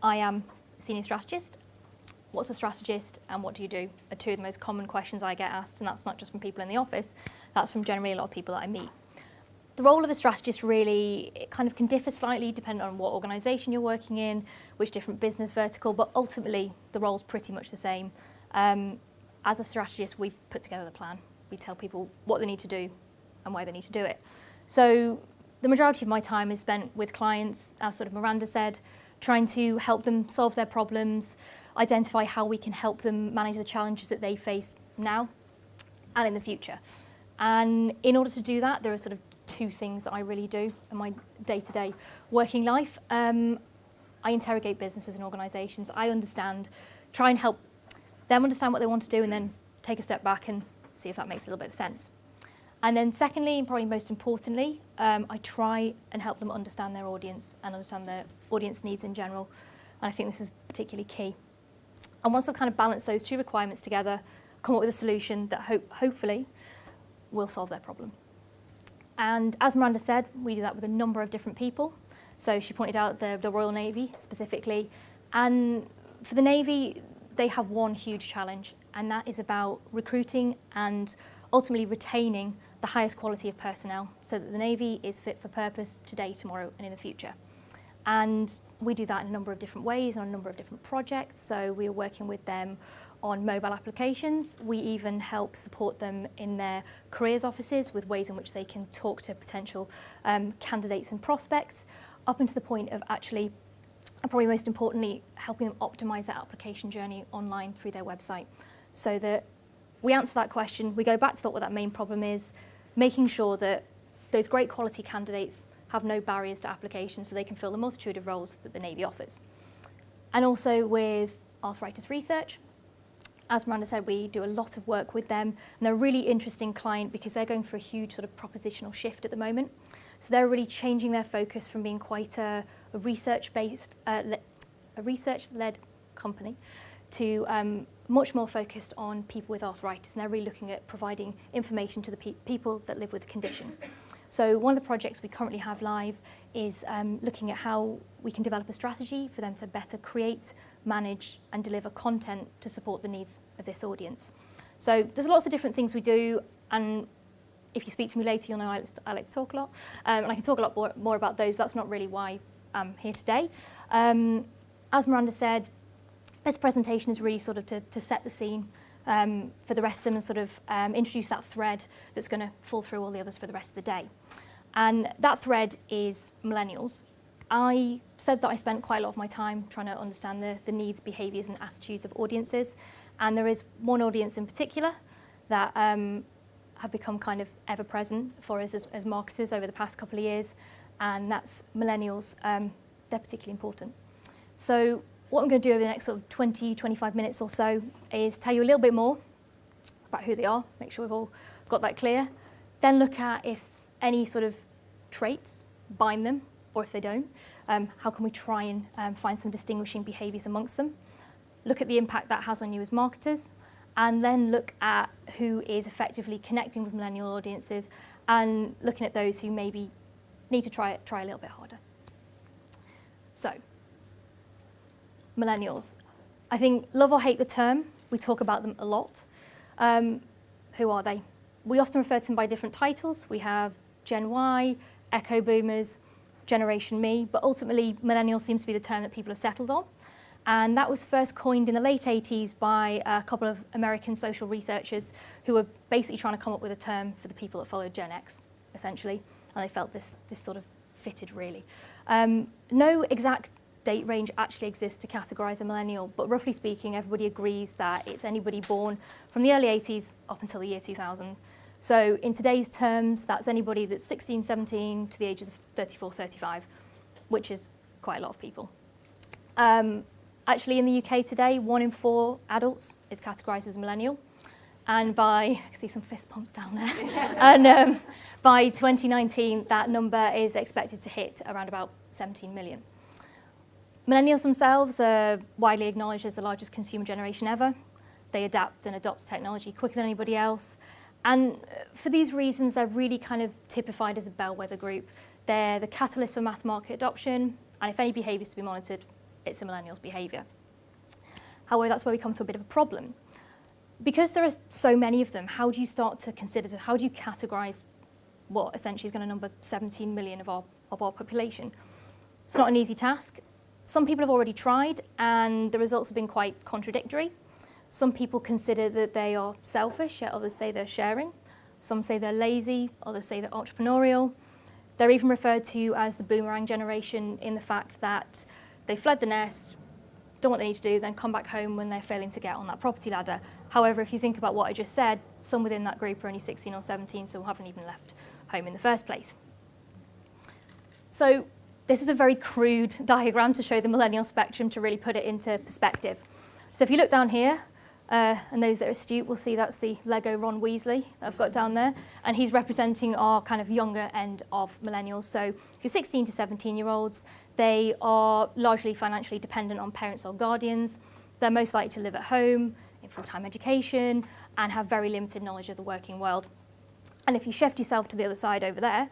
I am a Senior Strategist. What's a strategist and what do you do are two of the most common questions I get asked, and that's not just from people in the office, that's from generally a lot of people that I meet. The role of a strategist really, it kind of can differ slightly depending on what organisation you're working in, which different business vertical, but ultimately the role's pretty much the same. As a strategist, we put together the plan. We tell people what they need to do and why they need to do it. So the majority of my time is spent with clients, as sort of Miranda said, trying to help them solve their problems, identify how we can help them manage the challenges that they face now and in the future. And in order to do that, there are sort of two things that I really do in my day-to-day working life. I interrogate businesses and organisations. I try and help them understand what they want to do and then take a step back and see if that makes a little bit of sense. And then secondly, and probably most importantly, I try and help them understand their audience and understand their audience needs in general. And I think this is particularly key. And once I've kind of balanced those two requirements together, come up with a solution that hopefully will solve their problem. And as Miranda said, we do that with a number of different people. So she pointed out the Royal Navy specifically. And for the Navy, they have one huge challenge, and that is about recruiting and ultimately retaining the highest quality of personnel so that the Navy is fit for purpose today, tomorrow, and in the future. And we do that in a number of different ways on a number of different projects. So we are working with them on mobile applications. We even help support them in their careers offices with ways in which they can talk to potential candidates and prospects, up unto the point of actually, and probably most importantly, helping them optimize their application journey online through their website. So that we answer that question, we go back to what that main problem is, making sure that those great quality candidates have no barriers to application so they can fill the multitude of roles that the Navy offers. And also with arthritis research, as Miranda said, we do a lot of work with them, and they're a really interesting client because they're going through a huge sort of propositional shift at the moment. So they're really changing their focus from being quite a research-led company to much more focused on people with arthritis, and they're really looking at providing information to the people that live with the condition. So one of the projects we currently have live is looking at how we can develop a strategy for them to better create, manage and deliver content to support the needs of this audience. So there's lots of different things we do, and if you speak to me later you'll know I like to talk a lot, and I can talk a lot more about those, but that's not really why I'm here today. As Miranda said, this presentation is really sort of to set the scene for the rest of them and sort of introduce that thread that's going to fall through all the others for the rest of the day. And that thread is millennials. I said that I spent quite a lot of my time trying to understand the needs, behaviours and attitudes of audiences, and there is one audience in particular that have become kind of ever-present for us as marketers over the past couple of years, and that's millennials. They're particularly important. So what I'm going to do over the next sort of 20, 25 minutes or so is tell you a little bit more about who they are, make sure we've all got that clear, then look at if any sort of traits bind them, or if they don't, how can we try and find some distinguishing behaviours amongst them, look at the impact that has on you as marketers, and then look at who is effectively connecting with millennial audiences and looking at those who maybe need to try a little bit harder. So, millennials. I think, love or hate the term, we talk about them a lot. Who are they? We often refer to them by different titles. We have Gen Y, Echo Boomers, Generation Me, but ultimately millennial seems to be the term that people have settled on. And that was first coined in the late 80s by a couple of American social researchers who were basically trying to come up with a term for the people that followed Gen X, essentially. And they felt this sort of fitted, really. No exact date range actually exists to categorise a millennial, but roughly speaking, everybody agrees that it's anybody born from the early 80s up until the year 2000. So in today's terms, that's anybody that's 16, 17 to the ages of 34, 35, which is quite a lot of people. Actually, in the UK today, 1 in 4 adults is categorised as a millennial. And I can see some fist bumps down there. And by 2019, that number is expected to hit around about 17 million. Millennials themselves are widely acknowledged as the largest consumer generation ever. They adapt and adopt technology quicker than anybody else. And for these reasons, they're really kind of typified as a bellwether group. They're the catalyst for mass market adoption, and if any behaviour is to be monitored, it's a millennial's behaviour. However, that's where we come to a bit of a problem. Because there are so many of them, how do you start to consider, how do you categorise what essentially is going to number 17 million of our population? It's not an easy task. Some people have already tried and the results have been quite contradictory. Some people consider that they are selfish, yet others say they're sharing. Some say they're lazy, others say they're entrepreneurial. They're even referred to as the boomerang generation in the fact that they fled the nest, done what they need to do, then come back home when they're failing to get on that property ladder. However, if you think about what I just said, some within that group are only 16 or 17, so haven't even left home in the first place. So this is a very crude diagram to show the millennial spectrum to really put it into perspective. So if you look down here, and those that are astute will see that's the Lego Ron Weasley that I've got down there, and he's representing our kind of younger end of millennials. So if you're 16 to 17-year-olds, they are largely financially dependent on parents or guardians. They're most likely to live at home, in full-time education, and have very limited knowledge of the working world. And if you shift yourself to the other side over there,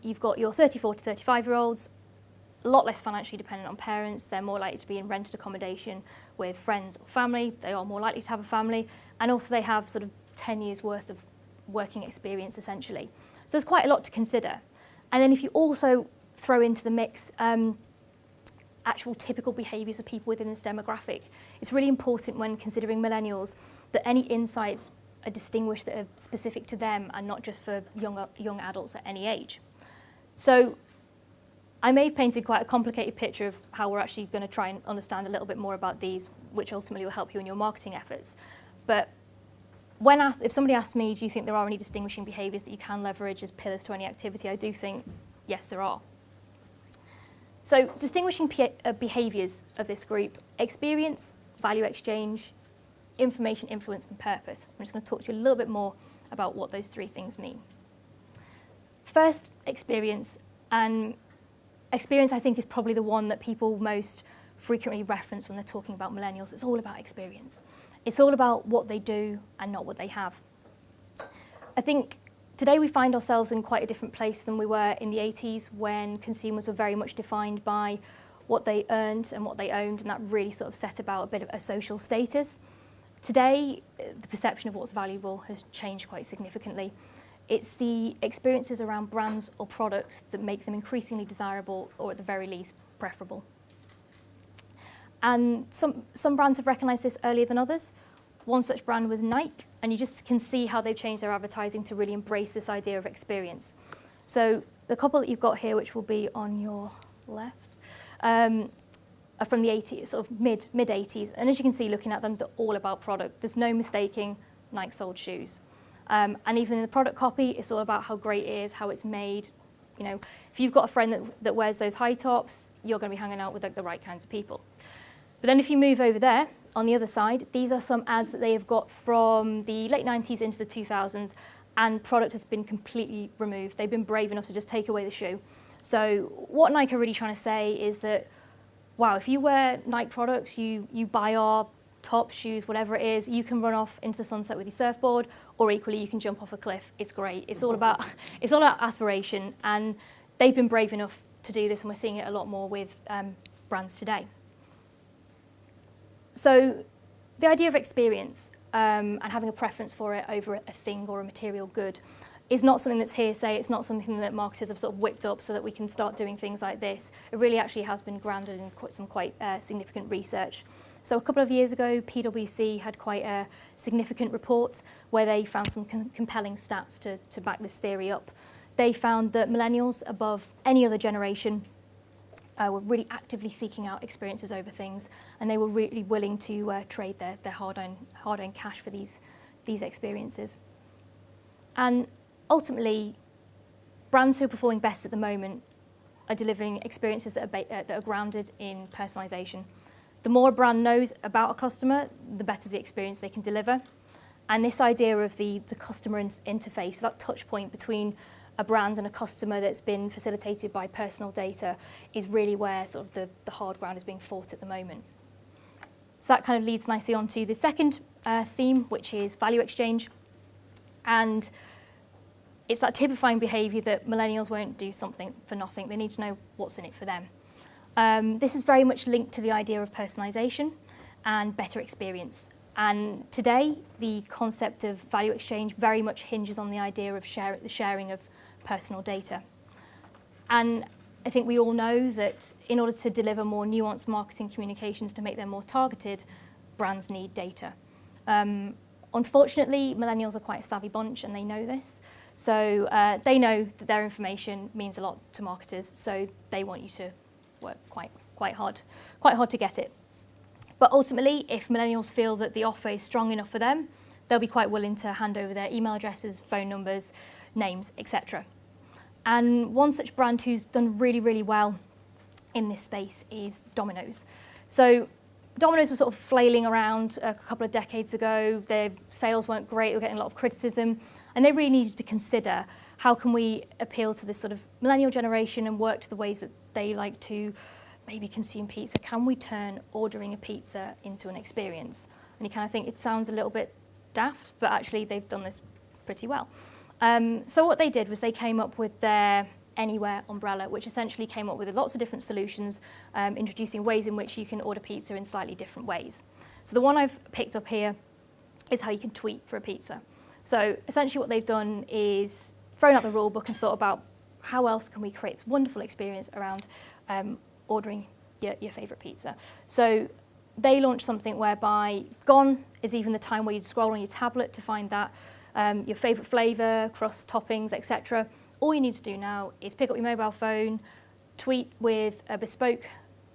you've got your 34 to 35-year-olds, a lot less financially dependent on parents. They're more likely to be in rented accommodation with friends or family. They are more likely to have a family. And also they have sort of 10 years worth of working experience, essentially. So there's quite a lot to consider. And then if you also throw into the mix actual typical behaviours of people within this demographic, it's really important when considering millennials that any insights are distinguished that are specific to them and not just for young adults at any age. So I may have painted quite a complicated picture of how we're actually going to try and understand a little bit more about these, which ultimately will help you in your marketing efforts. But if somebody asks me, do you think there are any distinguishing behaviours that you can leverage as pillars to any activity, I do think, yes, there are. So distinguishing behaviours of this group: experience, value exchange, information, influence, and purpose. I'm just going to talk to you a little bit more about what those three things mean. First, experience. And experience, I think, is probably the one that people most frequently reference when they're talking about millennials. It's all about experience. It's all about what they do and not what they have. I think today we find ourselves in quite a different place than we were in the 80s, when consumers were very much defined by what they earned and what they owned, and that really sort of set about a bit of a social status. Today, the perception of what's valuable has changed quite significantly. It's the experiences around brands or products that make them increasingly desirable, or at the very least, preferable. And some brands have recognised this earlier than others. One such brand was Nike, and you just can see how they've changed their advertising to really embrace this idea of experience. So the couple that you've got here, which will be on your left, are from the 80s, sort of mid-80s. And as you can see, looking at them, they're all about product. There's no mistaking Nike sold shoes. And even in the product copy, it's all about how great it is, how it's made. You know, if you've got a friend that wears those high tops, you're going to be hanging out with like the right kinds of people. But then if you move over there, on the other side, these are some ads that they have got from the late 90s into the 2000s, and product has been completely removed. They've been brave enough to just take away the shoe. So what Nike are really trying to say is that, wow, if you wear Nike products, you buy our tops, shoes, whatever it is, you can run off into the sunset with your surfboard, or equally you can jump off a cliff. It's great. It's all about aspiration, and they've been brave enough to do this, and we're seeing it a lot more with brands today. So the idea of experience and having a preference for it over a thing or a material good is not something that's hearsay. It's not something that marketers have sort of whipped up so that we can start doing things like this. It really actually has been grounded in some quite significant research. So a couple of years ago, PwC had quite a significant report where they found some compelling stats to back this theory up. They found that millennials, above any other generation, were really actively seeking out experiences over things, and they were really willing to trade their hard-earned cash for these experiences. And ultimately, brands who are performing best at the moment are delivering experiences that are grounded in personalisation. The more a brand knows about a customer, the better the experience they can deliver. And this idea of the customer interface, that touch point between a brand and a customer that's been facilitated by personal data, is really where sort of the hard ground is being fought at the moment. So that kind of leads nicely on to the second theme, which is value exchange. And it's that typifying behaviour that millennials won't do something for nothing. They need to know what's in it for them. This is very much linked to the idea of personalisation and better experience. And today, the concept of value exchange very much hinges on the idea of the sharing of personal data. And I think we all know that in order to deliver more nuanced marketing communications to make them more targeted, brands need data. Unfortunately, millennials are quite a savvy bunch and they know this. So they know that their information means a lot to marketers, so they want you to work quite hard to get it. But ultimately, if millennials feel that the offer is strong enough for them, they'll be quite willing to hand over their email addresses, phone numbers, names, etc. And one such brand who's done really, really well in this space is Domino's. So Domino's was sort of flailing around a couple of decades ago. Their sales weren't great, they were getting a lot of criticism, and they really needed to consider how can we appeal to this sort of millennial generation and work to the ways that they like to maybe consume pizza. Can we turn ordering a pizza into an experience? And you kind of think it sounds a little bit daft, but actually they've done this pretty well. So what they did was they came up with their Anywhere umbrella, which essentially came up with lots of different solutions, introducing ways in which you can order pizza in slightly different ways. So the one I've picked up here is how you can tweet for a pizza. So essentially what they've done is thrown out the rule book and thought about how else can we create this wonderful experience around ordering your favourite pizza. So they launched something whereby gone is even the time where you'd scroll on your tablet to find that, your favourite flavour, crust, toppings, etc. All you need to do now is pick up your mobile phone, tweet with a bespoke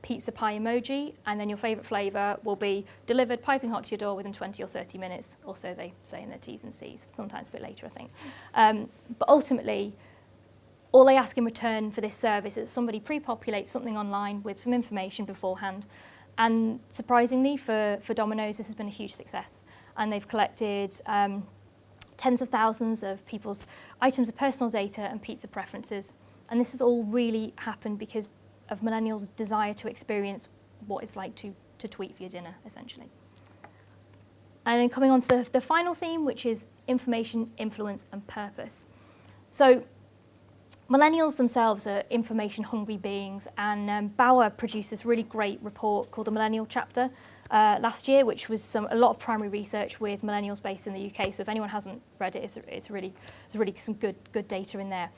pizza pie emoji, and then your favourite flavour will be delivered piping hot to your door within 20 or 30 minutes, or so they say in their T's and C's, sometimes a bit later, I think. But ultimately, all they ask in return for this service is that somebody pre-populates something online with some information beforehand. And surprisingly, for Domino's, this has been a huge success. And they've collected tens of thousands of people's items of personal data and pizza preferences. And this has all really happened because of millennials' desire to experience what it's like to tweet for your dinner, essentially. And then coming on to the final theme, which is information, influence, and purpose. So millennials themselves are information-hungry beings, and Bauer produced this really great report called the Millennial Chapter last year, which was a lot of primary research with millennials based in the UK. So if anyone hasn't read it, it's really some good data in there.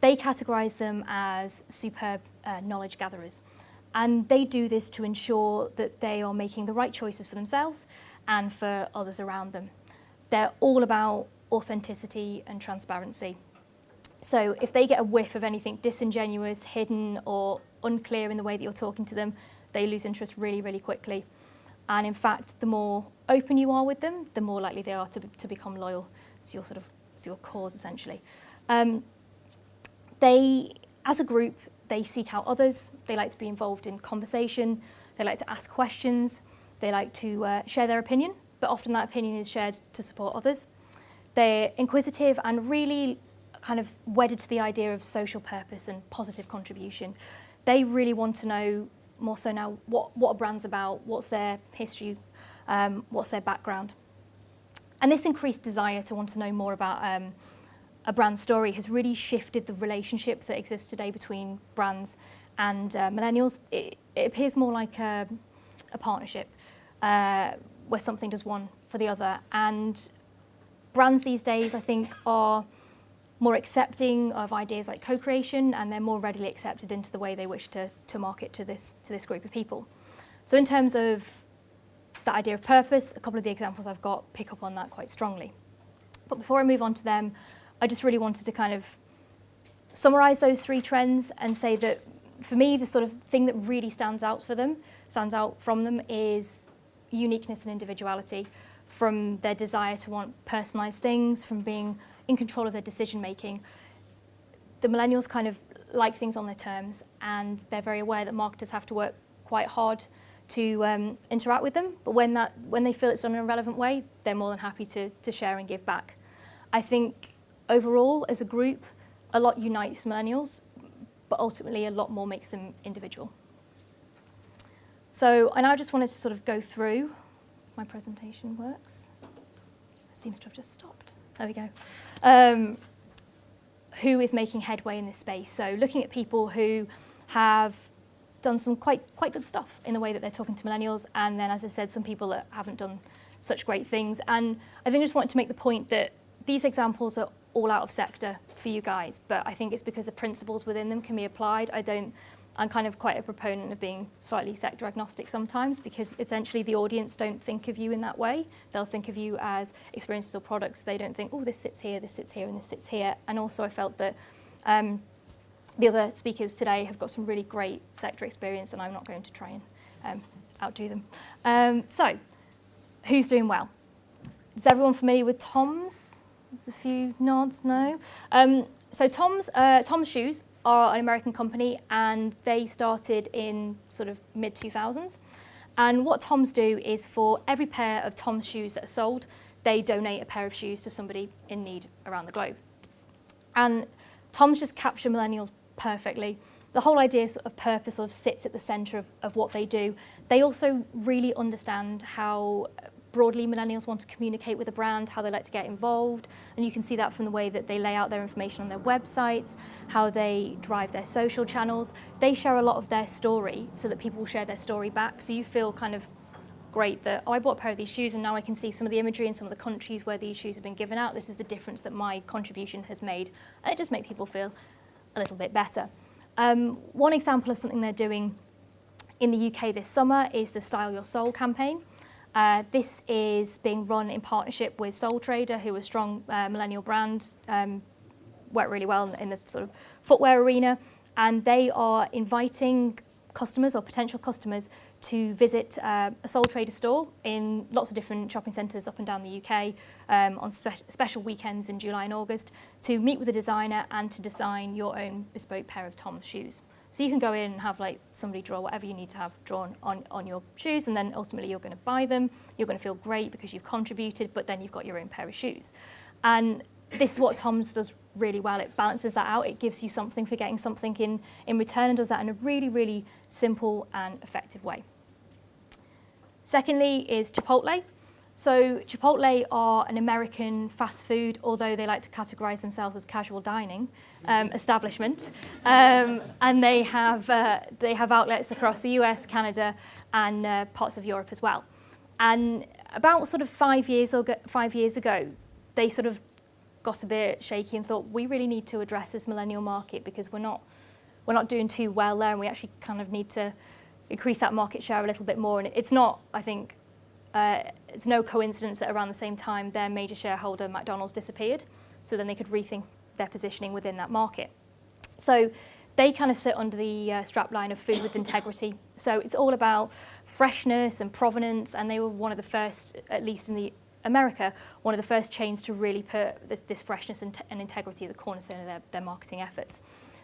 They categorise them as superb knowledge gatherers, and they do this to ensure that they are making the right choices for themselves and for others around them. They're all about authenticity and transparency. So if they get a whiff of anything disingenuous, hidden, or unclear in the way that you're talking to them, they lose interest really, really quickly. And in fact, the more open you are with them, the more likely they are to become loyal to your cause, essentially. They, as a group, they seek out others. They like to be involved in conversation. They like to ask questions. They like to share their opinion, but often that opinion is shared to support others. They're inquisitive and really kind of wedded to the idea of social purpose and positive contribution. They really want to know more so now what a brand's about, what's their history, what's their background. And this increased desire to want to know more about a brand story has really shifted the relationship that exists today between brands and millennials. It appears more like a partnership where something does one for the other. And brands these days, I think, are more accepting of ideas like co-creation, and they're more readily accepted into the way they wish to market to this group of people. So in terms of that idea of purpose, a couple of the examples I've got pick up on that quite strongly. But before I move on to them, I just really wanted to kind of summarize those three trends and say that for me, the sort of thing that really stands out from them is uniqueness and individuality, from their desire to want personalized things, from being in control of their decision making. The millennials kind of like things on their terms, and they're very aware that marketers have to work quite hard to interact with them, but when they feel it's done in a relevant way, they're more than happy to share and give back. I think overall, as a group, a lot unites millennials, but ultimately a lot more makes them individual. So I now just wanted to sort of go through, my presentation works. It seems to have just stopped. There we go. Who is making headway in this space? So looking at people who have done some quite good stuff in the way that they're talking to millennials, and then, as I said, some people that haven't done such great things. And I think I just wanted to make the point that these examples are all out of sector for you guys, but I think it's because the principles within them can be applied. I'm kind of quite a proponent of being slightly sector agnostic sometimes, because essentially the audience don't think of you in that way. They'll think of you as experiences or products. They don't think, oh, this sits here, and this sits here. And also I felt that the other speakers today have got some really great sector experience, and I'm not going to try and outdo them. So, who's doing well? Is everyone familiar with Tom's? There's a few nods, no? So Tom's Shoes are an American company, and they started in sort of mid-2000s. And what Tom's do is, for every pair of Tom's shoes that are sold, they donate a pair of shoes to somebody in need around the globe. And Tom's just capture millennials perfectly. The whole idea of purpose sort of sits at the centre of what they do. They also really understand how broadly millennials want to communicate with a brand, how they like to get involved, and you can see that from the way that they lay out their information on their websites, how they drive their social channels. They share a lot of their story so that people will share their story back, so you feel kind of great that, oh, I bought a pair of these shoes and now I can see some of the imagery in some of the countries where these shoes have been given out. This is the difference that my contribution has made, and it just makes people feel a little bit better. One example of something they're doing in the UK this summer is the Style Your Soul campaign. This is being run in partnership with Soul Trader, who are a strong millennial brand, work really well in the sort of footwear arena, and they are inviting customers or potential customers to visit a Soul Trader store in lots of different shopping centres up and down the UK on special weekends in July and August, to meet with a designer and to design your own bespoke pair of Tom's shoes. So you can go in and have like somebody draw whatever you need to have drawn on your shoes, and then ultimately you're going to buy them. You're going to feel great because you've contributed, but then you've got your own pair of shoes. And this is what Tom's does really well. It balances that out. It gives you something for getting something in return, and does that in a really, really simple and effective way. Secondly is Chipotle. So Chipotle are an American fast food, although they like to categorise themselves as casual dining establishment, and they have outlets across the US, Canada, and parts of Europe as well. And about sort of 5 years ago, they sort of got a bit shaky and thought, we really need to address this millennial market because we're not doing too well there, and we actually kind of need to increase that market share a little bit more. And it's not, I think, it's no coincidence that around the same time their major shareholder, McDonald's, disappeared, so then they could rethink their positioning within that market. So they kind of sit under the strapline of food with integrity. So it's all about freshness and provenance, and they were one of the first, at least in America, one of the first chains to really put this freshness and integrity at the cornerstone of their marketing efforts.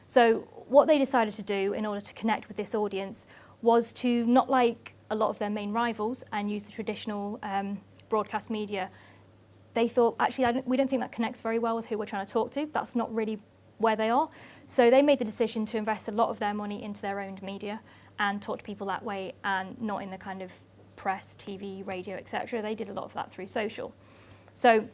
So what they decided to do in order to connect with this audience was to, not like a lot of their main rivals and use the traditional broadcast media, they thought, actually, we don't think that connects very well with who we're trying to talk to. That's not really where they are. So they made the decision to invest a lot of their money into their own media and talk to people that way, and not in the kind of press, TV, radio, etc. They did a lot of that through social. So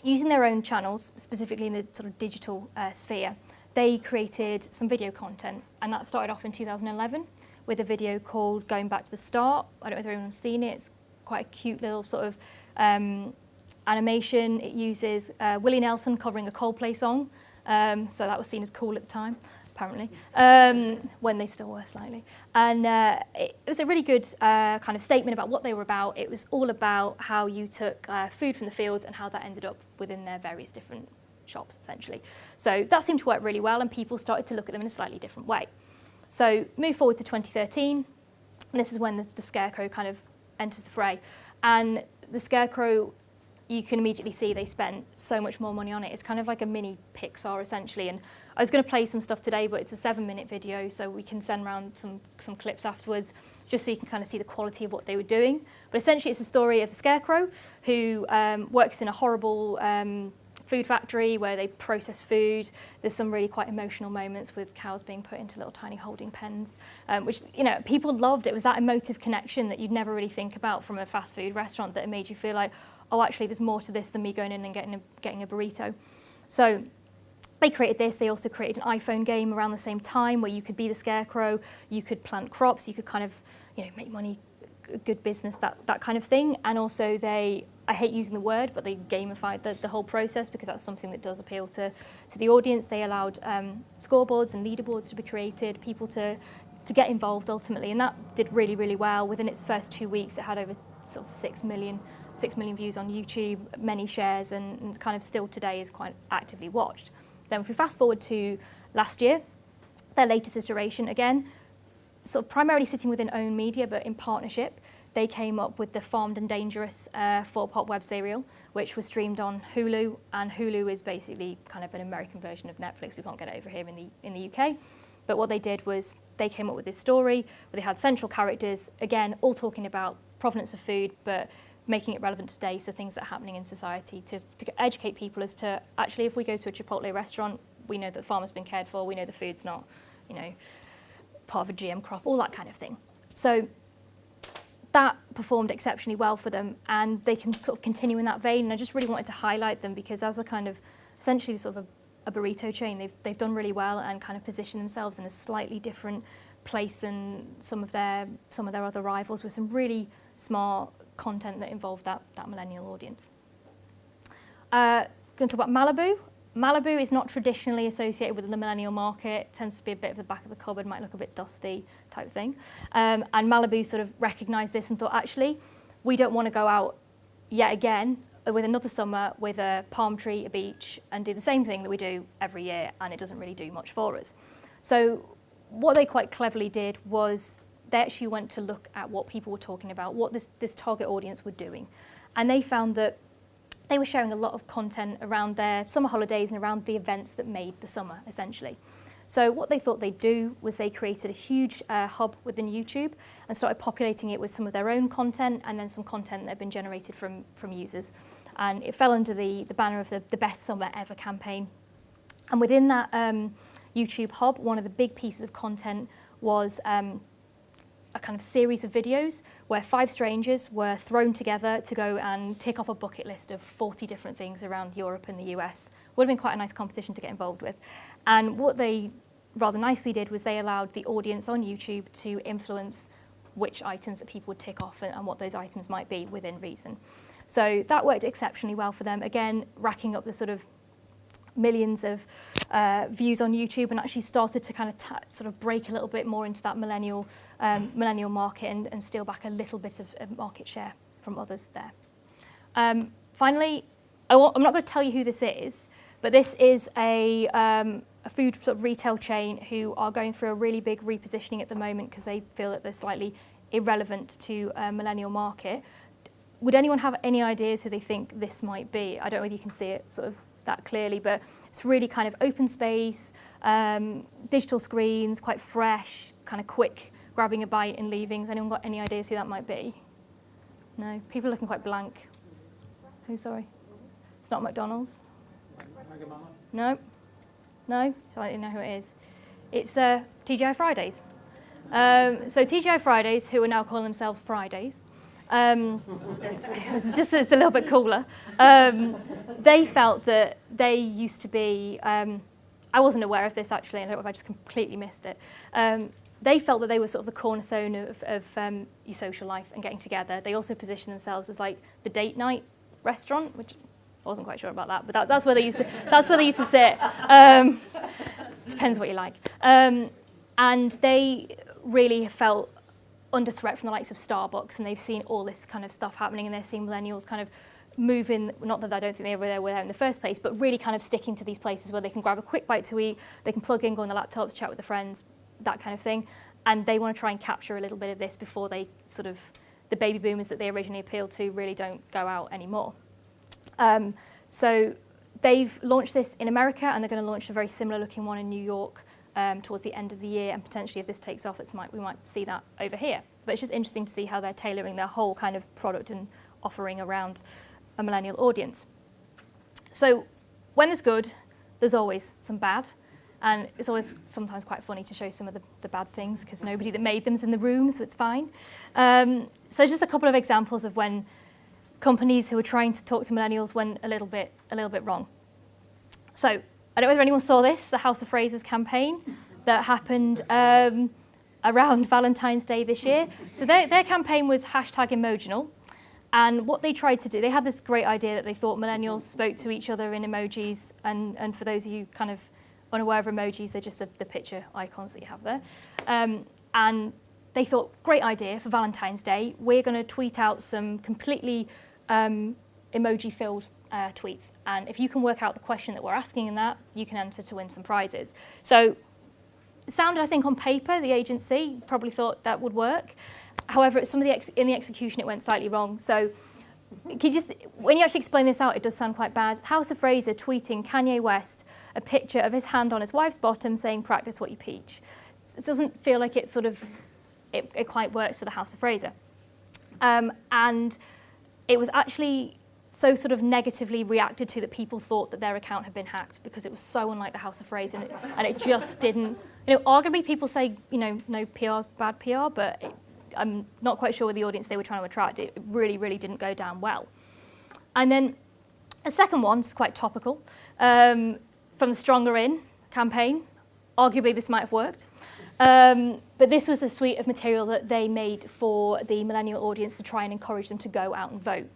using their own channels, specifically in the sort of digital sphere, they created some video content, and that started off in 2011 with a video called Going Back to the Start. I don't know if anyone's seen it. It's quite a cute little sort of animation. It uses Willie Nelson covering a Coldplay song, so that was seen as cool at the time, apparently, when they still were slightly. And it was a really good kind of statement about what they were about. It was all about how you took food from the fields and how that ended up within their various different shops, essentially. So that seemed to work really well, and people started to look at them in a slightly different way. So move forward to 2013, and this is when the Scarecrow kind of enters the fray. And the Scarecrow, you can immediately see they spent so much more money on it. It's kind of like a mini Pixar, essentially. And I was going to play some stuff today, but it's a 7-minute video, so we can send around some clips afterwards, just so you can kind of see the quality of what they were doing. But essentially, it's a story of the Scarecrow, who works in a horrible food factory where they process food. There's some really quite emotional moments with cows being put into little tiny holding pens, which, you know, people loved. It was that emotive connection that you'd never really think about from a fast food restaurant, that it made you feel like, oh, actually, there's more to this than me going in and getting a burrito. So they created this. They also created an iPhone game around the same time where you could be the scarecrow, you could plant crops, you could kind of, make money, good business, that kind of thing. And also I hate using the word, but they gamified the whole process because that's something that does appeal to the audience. They allowed scoreboards and leaderboards to be created, people to get involved ultimately, and that did really, really well. Within its first 2 weeks, it had over sort of 6 million views on YouTube, many shares, and kind of still today is quite actively watched. Then if we fast forward to last year, their latest iteration, again, sort of primarily sitting within own media, but in partnership, they came up with the Farmed and Dangerous 4-part web serial, which was streamed on Hulu, and Hulu is basically kind of an American version of Netflix. We can't get it over here in the UK. But what they did was they came up with this story where they had central characters, again, all talking about provenance of food, but making it relevant today, so things that are happening in society to educate people as to, actually, if we go to a Chipotle restaurant, we know that the farmer's been cared for, we know the food's not, part of a GM crop, all that kind of thing. So that performed exceptionally well for them, and they can sort of continue in that vein, and I just really wanted to highlight them because as a kind of, essentially sort of a burrito chain, they've done really well and kind of positioned themselves in a slightly different place than some of their other rivals with some really smart content that involved that millennial audience. Going to talk about Malibu. Malibu is not traditionally associated with the millennial market. It tends to be a bit of the back of the cupboard, might look a bit dusty type thing. And Malibu sort of recognised this and thought, actually, we don't want to go out yet again with another summer with a palm tree, a beach, and do the same thing that we do every year, and it doesn't really do much for us. So what they quite cleverly did was they actually went to look at what people were talking about, what this target audience were doing. And they found that they were sharing a lot of content around their summer holidays and around the events that made the summer, essentially. So what they thought they'd do was they created a huge hub within YouTube and started populating it with some of their own content and then some content that had been generated from users. And it fell under the banner of the Best Summer Ever campaign. And within that YouTube hub, one of the big pieces of content was a kind of series of videos where 5 strangers were thrown together to go and tick off a bucket list of 40 different things around Europe and the US. Would have been quite a nice competition to get involved with. And what they rather nicely did was they allowed the audience on YouTube to influence which items that people would tick off and what those items might be within reason. So that worked exceptionally well for them, again, racking up the sort of millions of views on YouTube, and actually started to kind of sort of break a little bit more into that millennial market and steal back a little bit of market share from others there. Finally, I'm not going to tell you who this is, but this is a food sort of retail chain who are going through a really big repositioning at the moment because they feel that they're slightly irrelevant to a millennial market. Would anyone have any ideas who they think this might be? I don't know whether you can see it sort of that clearly, but it's really kind of open space, digital screens, quite fresh, kind of quick, grabbing a bite and leaving. Has anyone got any ideas who that might be? No? People are looking quite blank. Who, sorry? It's not McDonald's? No? No? So I didn't know who it is. It's TGI Fridays. So TGI Fridays, who are now calling themselves Fridays, it's a little bit cooler. They felt that they used to be, I wasn't aware of this actually, I don't know if I just completely missed it. They felt that they were sort of the cornerstone of your social life and getting together. They also positioned themselves as like the date night restaurant, which I wasn't quite sure about that, but that's where they used to sit. Depends what you like. And they really felt under threat from the likes of Starbucks, and they've seen all this kind of stuff happening, and they're seeing millennials kind of moving, not that I don't think they were there in the first place, but really kind of sticking to these places where they can grab a quick bite to eat, they can plug in, go on the laptops, chat with their friends, that kind of thing. And they want to try and capture a little bit of this before they sort of, the baby boomers that they originally appealed to really don't go out anymore. So they've launched this in America, and they're going to launch a very similar looking one in New York towards the end of the year, and potentially if this takes off, we might see that over here. But it's just interesting to see how they're tailoring their whole kind of product and offering around a millennial audience. So when there's good, there's always some bad, and it's always sometimes quite funny to show some of the bad things because nobody that made them's in the room, so it's fine. So just a couple of examples of when companies who are trying to talk to millennials went a little bit wrong. So I don't know whether anyone saw this, the House of Frasers campaign that happened around Valentine's Day this year. So their campaign was #Emotional. And what they tried to do, they had this great idea that they thought millennials spoke to each other in emojis. And for those of you kind of unaware of emojis, they're just the picture icons that you have there. And they thought, great idea for Valentine's Day. We're going to tweet out some completely emoji-filled tweets. And if you can work out the question that we're asking in that, you can enter to win some prizes. So it sounded, I think, on paper, the agency probably thought that would work. However, in the execution, it went slightly wrong. So when you actually explain this out, it does sound quite bad. House of Fraser tweeting Kanye West a picture of his hand on his wife's bottom saying, practice what you preach. It doesn't feel like it quite works for the House of Fraser. And it was actually so sort of negatively reacted to that people thought that their account had been hacked because it was so unlike the House of Fraser and it just didn't, arguably people say, no PR's bad PR, but I'm not quite sure with the audience they were trying to attract. It really, really didn't go down well. And then a second one, it's quite topical, from the Stronger In campaign. Arguably this might have worked. But this was a suite of material that they made for the millennial audience to try and encourage them to go out and vote.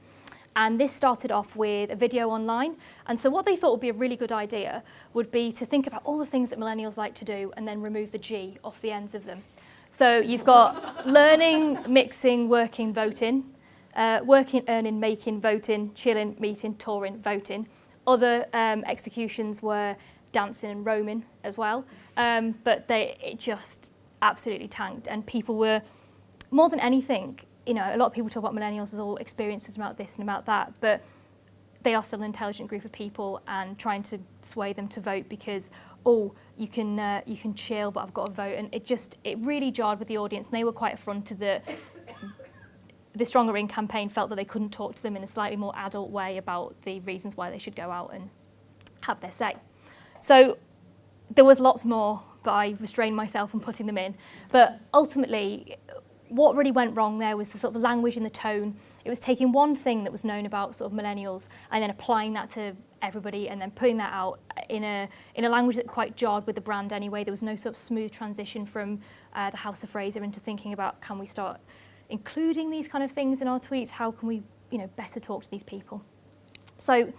And this started off with a video online. And so what they thought would be a really good idea would be to think about all the things that millennials like to do and then remove the G off the ends of them. So you've got learning, mixing, working, voting, working, earning, making, voting, chilling, meeting, touring, voting. Other executions were dancing and roaming as well. But it just absolutely tanked. And people were, more than anything, a lot of people talk about millennials as all experiences about this and about that, but they are still an intelligent group of people and trying to sway them to vote because, you can chill, but I've got to vote. And it really jarred with the audience. And they were quite affronted that the Stronger In campaign felt that they couldn't talk to them in a slightly more adult way about the reasons why they should go out and have their say. So there was lots more, but I restrained myself from putting them in. But ultimately, what really went wrong there was the sort of language and the tone. It was taking one thing that was known about sort of millennials and then applying that to everybody and then putting that out in a language that quite jarred with the brand anyway. There was no sort of smooth transition from the House of Fraser into thinking about, can we start including these kind of things in our tweets? How can we, better talk to these people? So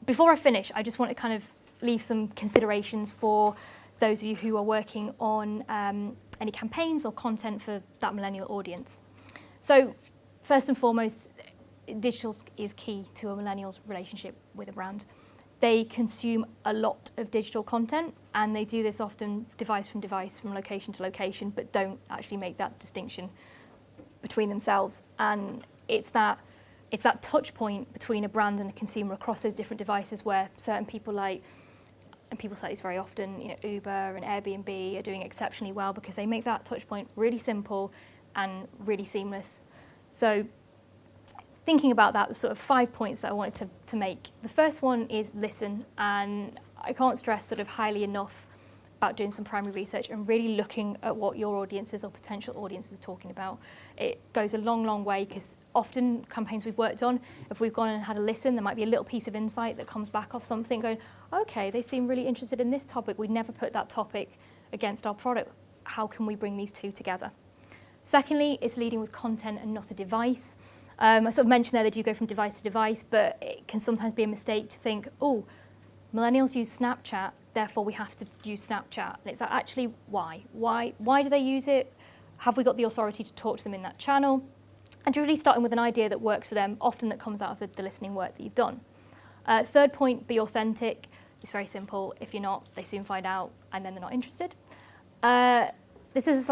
before I finish, I just want to kind of leave some considerations for those of you who are working on any campaigns or content for that millennial audience. So first and foremost, digital is key to a millennial's relationship with a brand. They consume a lot of digital content and they do this often device from device, from location to location, but don't actually make that distinction between themselves. And it's that touch point between a brand and a consumer across those different devices where certain people and people say this very often, Uber and Airbnb are doing exceptionally well because they make that touch point really simple and really seamless. So thinking about that, the sort of 5 points that I wanted to make. The first one is listen, and I can't stress sort of highly enough about doing some primary research and really looking at what your audiences or potential audiences are talking about. It goes a long, long way because often campaigns we've worked on, if we've gone and had a listen, there might be a little piece of insight that comes back off something going, okay, they seem really interested in this topic. We'd never put that topic against our product. How can we bring these two together? Secondly, it's leading with content and not a device. I sort of mentioned there they do go from device to device, but it can sometimes be a mistake to think, millennials use Snapchat, therefore we have to use Snapchat. And it's like, actually, why? Why do they use it? Have we got the authority to talk to them in that channel? And really starting with an idea that works for them, often that comes out of the listening work that you've done. Third point, be authentic. It's very simple. If you're not, they soon find out, and then they're not interested. This is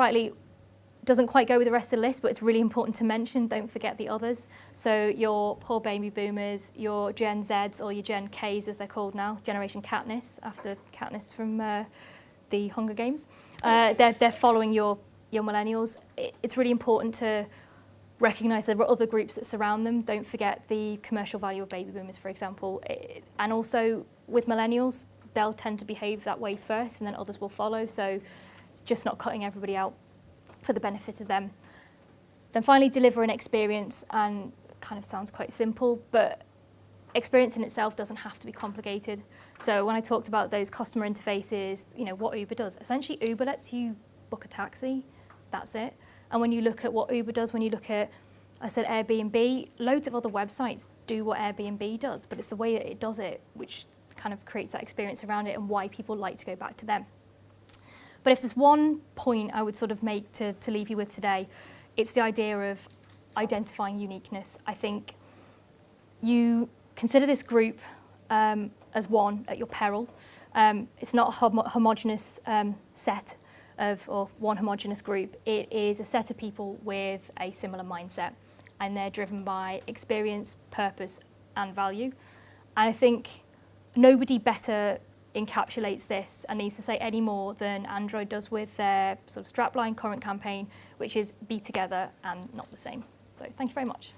doesn't quite go with the rest of the list, but it's really important to mention. Don't forget the others. So your poor baby boomers, your Gen Zs, or your Gen Ks as they're called now, Generation Katniss, after Katniss from the Hunger Games. They're following your millennials. It's really important to recognise there are other groups that surround them. Don't forget the commercial value of baby boomers, for example. And also with millennials, they'll tend to behave that way first and then others will follow. So just not cutting everybody out for the benefit of them. Then finally, deliver an experience, and kind of sounds quite simple, but experience in itself doesn't have to be complicated. So when I talked about those customer interfaces, you know, what Uber does, essentially Uber lets you book a taxi, that's it. And when you look at what Uber does, when you look at, I said Airbnb, loads of other websites do what Airbnb does, but it's the way that it does it which kind of creates that experience around it and why people like to go back to them. But if there's one point I would sort of make to leave you with today, it's the idea of identifying uniqueness. I think you consider this group as one at your peril. It's not a homogenous set or one homogenous group. It is a set of people with a similar mindset, and they're driven by experience, purpose, and value. And I think nobody better encapsulates this and needs to say any more than Android does with their sort of strapline current campaign, which is be together and not the same. So thank you very much.